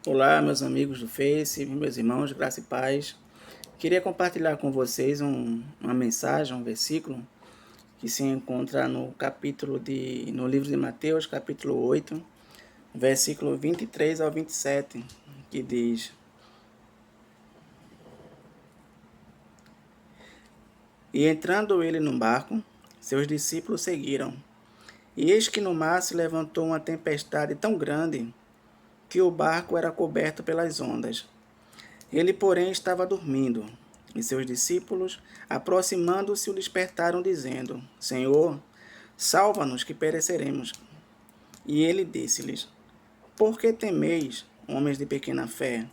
Olá, meus amigos do Face, meus irmãos, graça e paz. Queria compartilhar com vocês uma mensagem, um versículo que se encontra no livro de Mateus, capítulo 8, versículo 23 ao 27, que diz: E entrando ele no barco, seus discípulos seguiram. E eis que no mar se levantou uma tempestade tão grande que o barco era coberto pelas ondas. Ele, porém, estava dormindo. E seus discípulos, aproximando-se, o despertaram, dizendo: Senhor, salva-nos, que pereceremos. E ele disse-lhes: Por que temeis, homens de pequena fé?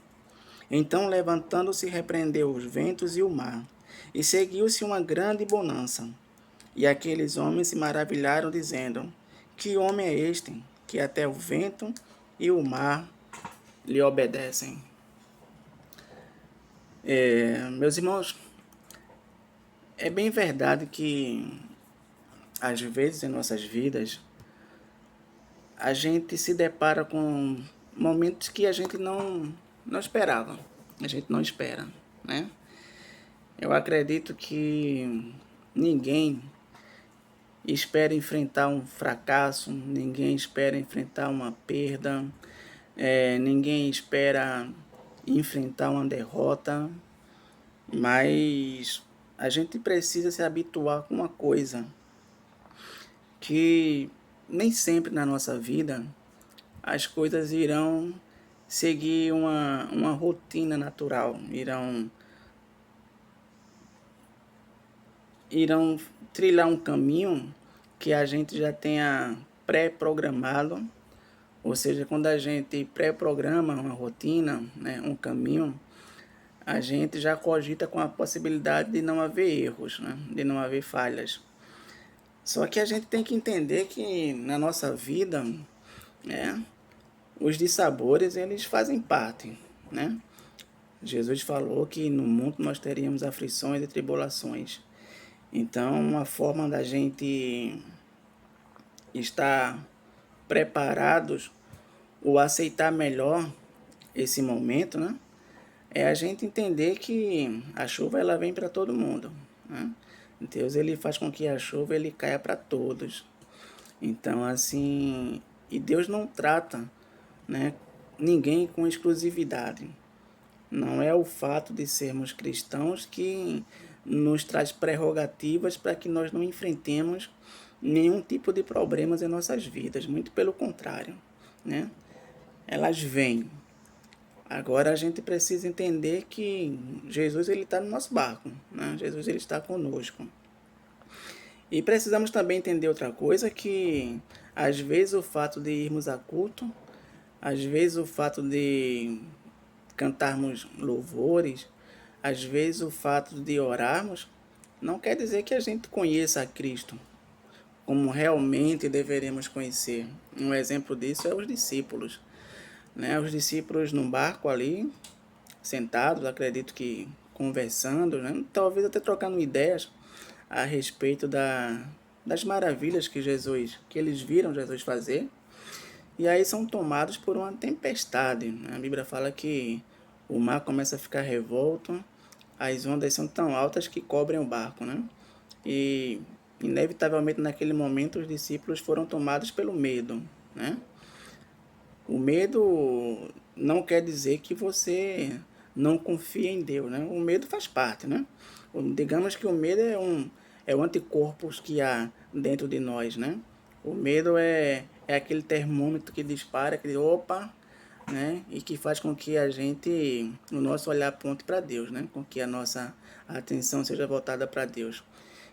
Então, levantando-se, repreendeu os ventos e o mar, e seguiu-se uma grande bonança. E aqueles homens se maravilharam, dizendo: Que homem é este, que até o vento e o mar lhe obedecem? Meus irmãos, é bem verdade que, às vezes, em nossas vidas, a gente se depara com momentos que a gente não esperava, a gente não espera, né? Eu acredito que ninguém espera enfrentar um fracasso, ninguém espera enfrentar uma perda, ninguém espera enfrentar uma derrota, mas a gente precisa se habituar com uma coisa, que nem sempre na nossa vida as coisas irão seguir uma rotina natural, irão trilhar um caminho que a gente já tenha pré-programado, ou seja, quando a gente pré-programa uma rotina, né, um caminho, a gente já cogita com a possibilidade de não haver erros, né, de não haver falhas. Só que a gente tem que entender que na nossa vida, né, os dissabores, eles fazem parte, né? Jesus falou que no mundo nós teríamos aflições e tribulações. Então, uma forma da gente estar preparados ou aceitar melhor esse momento, né? É a gente entender que a chuva ela vem para todo mundo, né? Deus ele faz com que a chuva ele caia para todos. Então, assim, e Deus não trata, né, ninguém com exclusividade. Não é o fato de sermos cristãos que nos traz prerrogativas para que nós não enfrentemos nenhum tipo de problemas em nossas vidas. Muito pelo contrário, né? Elas vêm. Agora a gente precisa entender que Jesus ele está no nosso barco, né? Jesus ele está conosco. E precisamos também entender outra coisa, que às vezes o fato de irmos a culto, às vezes o fato de cantarmos louvores, às vezes o fato de orarmos, não quer dizer que a gente conheça a Cristo como realmente deveremos conhecer. Um exemplo disso é os discípulos, né? Os discípulos no barco ali, sentados, acredito que conversando, né? Talvez até trocando ideias a respeito das maravilhas que eles viram Jesus fazer. E aí são tomados por uma tempestade, né? A Bíblia fala que o mar começa a ficar revolto, as ondas são tão altas que cobrem o barco, né? E inevitavelmente naquele momento os discípulos foram tomados pelo medo, né? O medo não quer dizer que você não confia em Deus, né? O medo faz parte, né? Digamos que o medo é o anticorpo que há dentro de nós, né? O medo é aquele termômetro que dispara, que diz, opa, né? E que faz com que a gente, o nosso olhar aponte para Deus, né? Com que a nossa atenção seja voltada para Deus.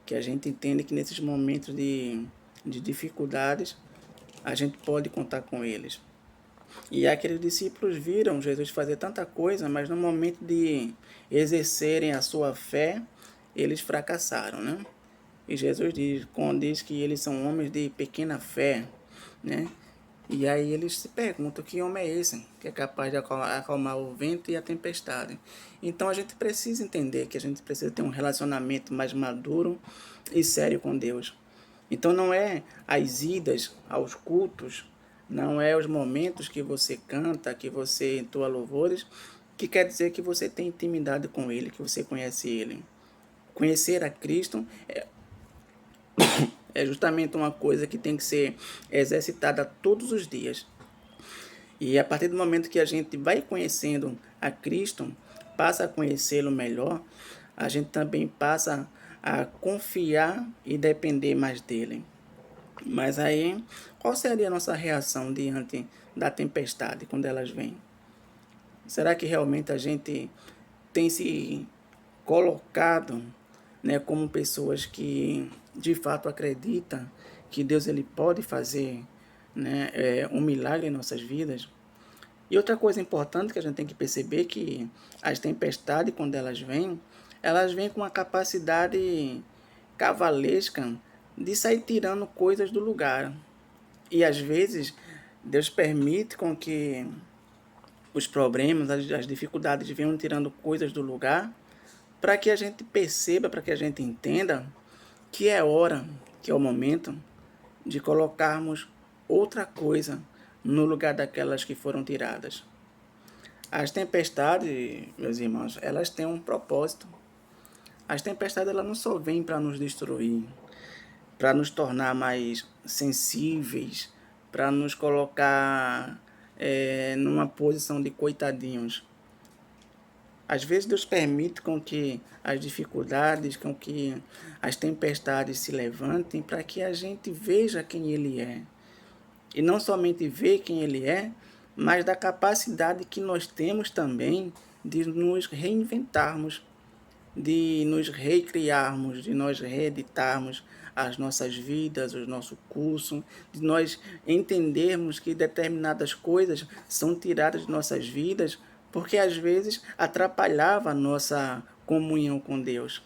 Que a gente entenda que nesses momentos de dificuldades, a gente pode contar com eles. E aqueles discípulos viram Jesus fazer tanta coisa, mas no momento de exercerem a sua fé, eles fracassaram, né? E Jesus diz que eles são homens de pequena fé, né? E aí eles se perguntam que homem é esse que é capaz de acalmar o vento e a tempestade. Então a gente precisa entender que a gente precisa ter um relacionamento mais maduro e sério com Deus. Então não é as idas aos cultos, Não é os momentos que você canta, que você entoa louvores, que quer dizer que você tem intimidade com Ele, que você conhece Ele. Conhecer a Cristo é justamente uma coisa que tem que ser exercitada todos os dias. E a partir do momento que a gente vai conhecendo a Cristo, passa a conhecê-lo melhor, a gente também passa a confiar e depender mais dele. Mas aí, qual seria a nossa reação diante da tempestade quando elas vêm? Será que realmente a gente tem se colocado, né, como pessoas que de fato acreditam que Deus ele pode fazer, né, um milagre em nossas vidas? E outra coisa importante que a gente tem que perceber é que as tempestades, quando elas vêm com uma capacidade cavalesca de sair tirando coisas do lugar. E às vezes Deus permite com que os problemas, as dificuldades venham tirando coisas do lugar, para que a gente perceba, para que a gente entenda que é hora, que é o momento de colocarmos outra coisa no lugar daquelas que foram tiradas. As tempestades, meus irmãos, elas têm um propósito. As tempestades elas não só vêm para nos destruir, para nos tornar mais sensíveis, para nos colocar numa posição de coitadinhos. Às vezes Deus permite com que as dificuldades, com que as tempestades se levantem para que a gente veja quem Ele é. E não somente ver quem Ele é, mas da capacidade que nós temos também de nos reinventarmos, de nos recriarmos, de nós reeditarmos as nossas vidas, o nosso curso, de nós entendermos que determinadas coisas são tiradas de nossas vidas porque às vezes atrapalhava a nossa comunhão com Deus.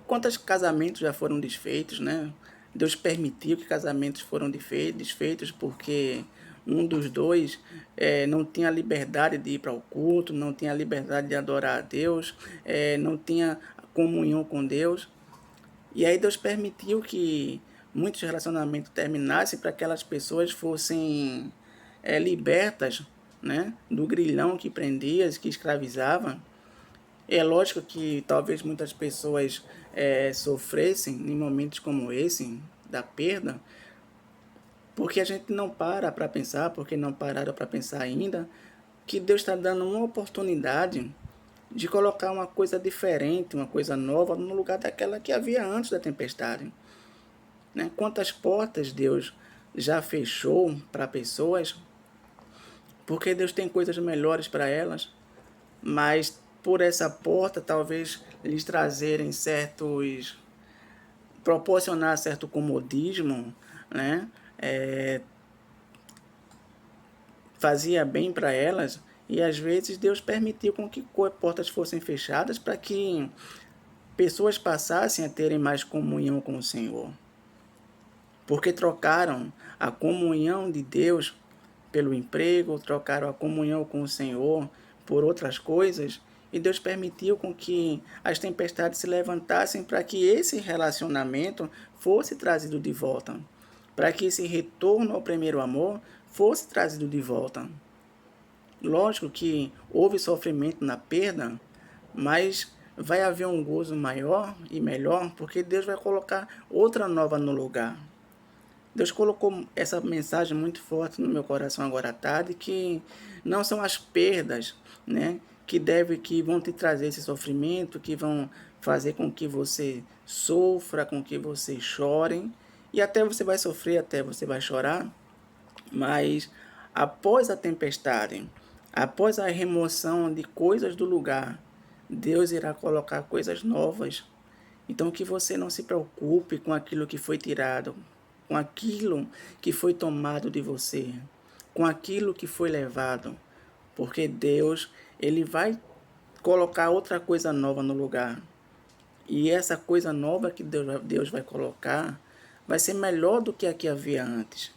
Quantos casamentos já foram desfeitos, né? Deus permitiu que casamentos foram desfeitos porque um dos dois não tinha liberdade de ir para o culto, não tinha liberdade de adorar a Deus, não tinha comunhão com Deus. E aí Deus permitiu que muitos relacionamentos terminassem para que aquelas pessoas fossem libertas, né, do grilhão que prendia, que escravizava. É lógico que talvez muitas pessoas sofressem em momentos como esse, da perda, porque a gente não para pensar, porque não pararam para pensar ainda, que Deus está dando uma oportunidade de colocar uma coisa diferente, uma coisa nova no lugar daquela que havia antes da tempestade. Né? Quantas portas Deus já fechou para pessoas, porque Deus tem coisas melhores para elas, mas por essa porta talvez lhes trazerem proporcionar certo comodismo, né? Fazia bem para elas, e às vezes Deus permitiu com que portas fossem fechadas para que pessoas passassem a terem mais comunhão com o Senhor. Porque trocaram a comunhão de Deus pelo emprego, trocaram a comunhão com o Senhor por outras coisas, e Deus permitiu com que as tempestades se levantassem para que esse relacionamento fosse trazido de volta, para que esse retorno ao primeiro amor fosse trazido de volta. Lógico que houve sofrimento na perda, mas vai haver um gozo maior e melhor, porque Deus vai colocar outra nova no lugar. Deus colocou essa mensagem muito forte no meu coração agora à tarde, que não são as perdas, né, que vão te trazer esse sofrimento, que vão fazer com que você sofra, com que você chore, e até você vai sofrer, até você vai chorar, mas após a tempestade, após a remoção de coisas do lugar, Deus irá colocar coisas novas. Então que você não se preocupe com aquilo que foi tirado, com aquilo que foi tomado de você, com aquilo que foi levado, porque Deus, ele vai colocar outra coisa nova no lugar. E essa coisa nova que Deus vai colocar vai ser melhor do que a que havia antes.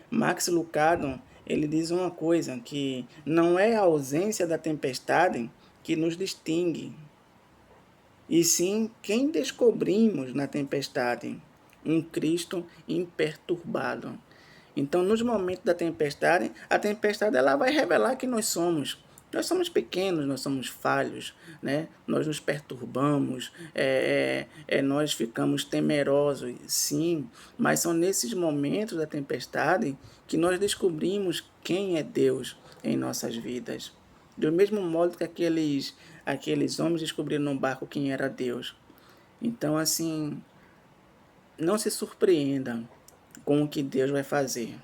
Max Lucado, ele diz uma coisa, que não é a ausência da tempestade que nos distingue, e sim quem descobrimos na tempestade, um Cristo imperturbado. Então, nos momentos da tempestade, a tempestade ela vai revelar que nós somos. Nós somos pequenos, nós somos falhos, né? Nós nos perturbamos, nós ficamos temerosos, sim, mas são nesses momentos da tempestade que nós descobrimos quem é Deus em nossas vidas. Do mesmo modo que aqueles homens descobriram no barco quem era Deus. Então, assim, não se surpreenda com o que Deus vai fazer.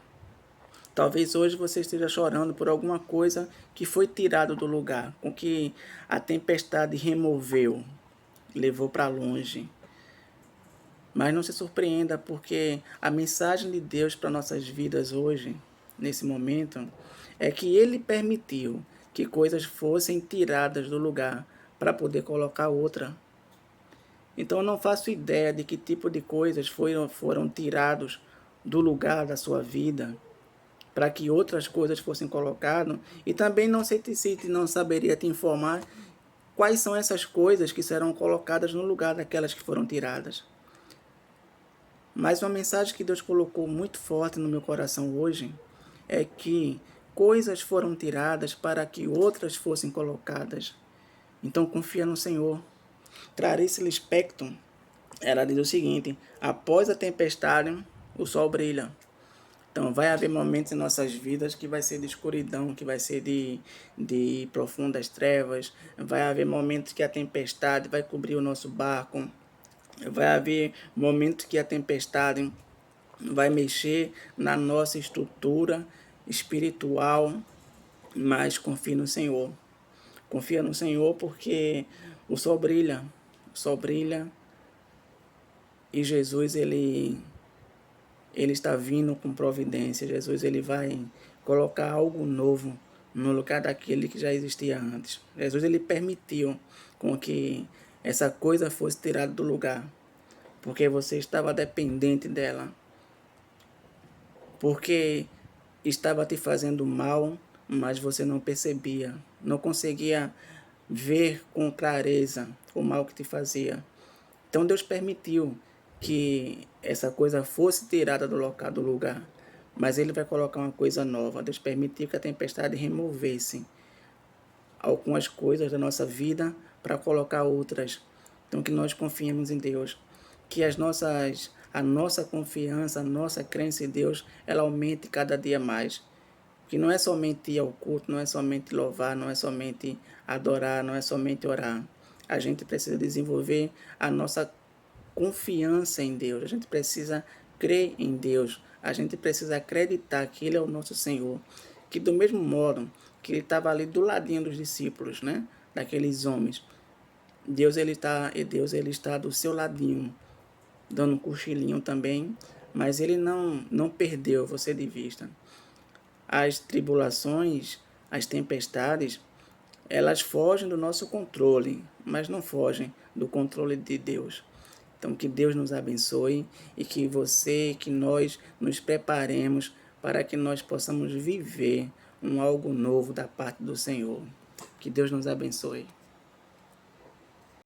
Talvez hoje você esteja chorando por alguma coisa que foi tirada do lugar, com que a tempestade removeu, levou para longe. Mas não se surpreenda, porque a mensagem de Deus para nossas vidas hoje, nesse momento, é que Ele permitiu que coisas fossem tiradas do lugar para poder colocar outra. Então eu não faço ideia de que tipo de coisas foram tirados do lugar da sua vida para que outras coisas fossem colocadas, e também não sei se não saberia te informar quais são essas coisas que serão colocadas no lugar daquelas que foram tiradas. Mas uma mensagem que Deus colocou muito forte no meu coração hoje é que coisas foram tiradas para que outras fossem colocadas. Então confia no Senhor. Clarice Lispector, ela diz o seguinte: após a tempestade, o sol brilha. Então vai haver momentos em nossas vidas que vai ser de escuridão, que vai ser de profundas trevas. Vai haver momentos que a tempestade vai cobrir o nosso barco. Vai haver momentos que a tempestade vai mexer na nossa estrutura espiritual, mas confie no Senhor. Confia no Senhor, porque o sol brilha. O sol brilha e Jesus, ele está vindo com providência. Jesus, ele vai colocar algo novo no lugar daquele que já existia antes. Jesus, ele permitiu com que essa coisa fosse tirada do lugar, porque você estava dependente dela, porque estava te fazendo mal, mas você não percebia, não conseguia ver com clareza o mal que te fazia. Então Deus permitiu que essa coisa fosse tirada do local, do lugar, mas Ele vai colocar uma coisa nova. Deus permitiu que a tempestade removesse algumas coisas da nossa vida para colocar outras. Então que nós confiemos em Deus, que a nossa confiança, a nossa crença em Deus, ela aumente cada dia mais. Que não é somente ir ao culto, não é somente louvar, não é somente adorar, não é somente orar. A gente precisa desenvolver a nossa confiança em Deus, a gente precisa crer em Deus, a gente precisa acreditar que Ele é o nosso Senhor, que do mesmo modo que Ele estava ali do ladinho dos discípulos, né, daqueles homens, Deus ele está do seu ladinho, dando um cochilinho também, mas Ele não perdeu você de vista. As tribulações, as tempestades, elas fogem do nosso controle, mas não fogem do controle de Deus. Então, que Deus nos abençoe e que nós nos preparemos para que nós possamos viver algo novo da parte do Senhor. Que Deus nos abençoe.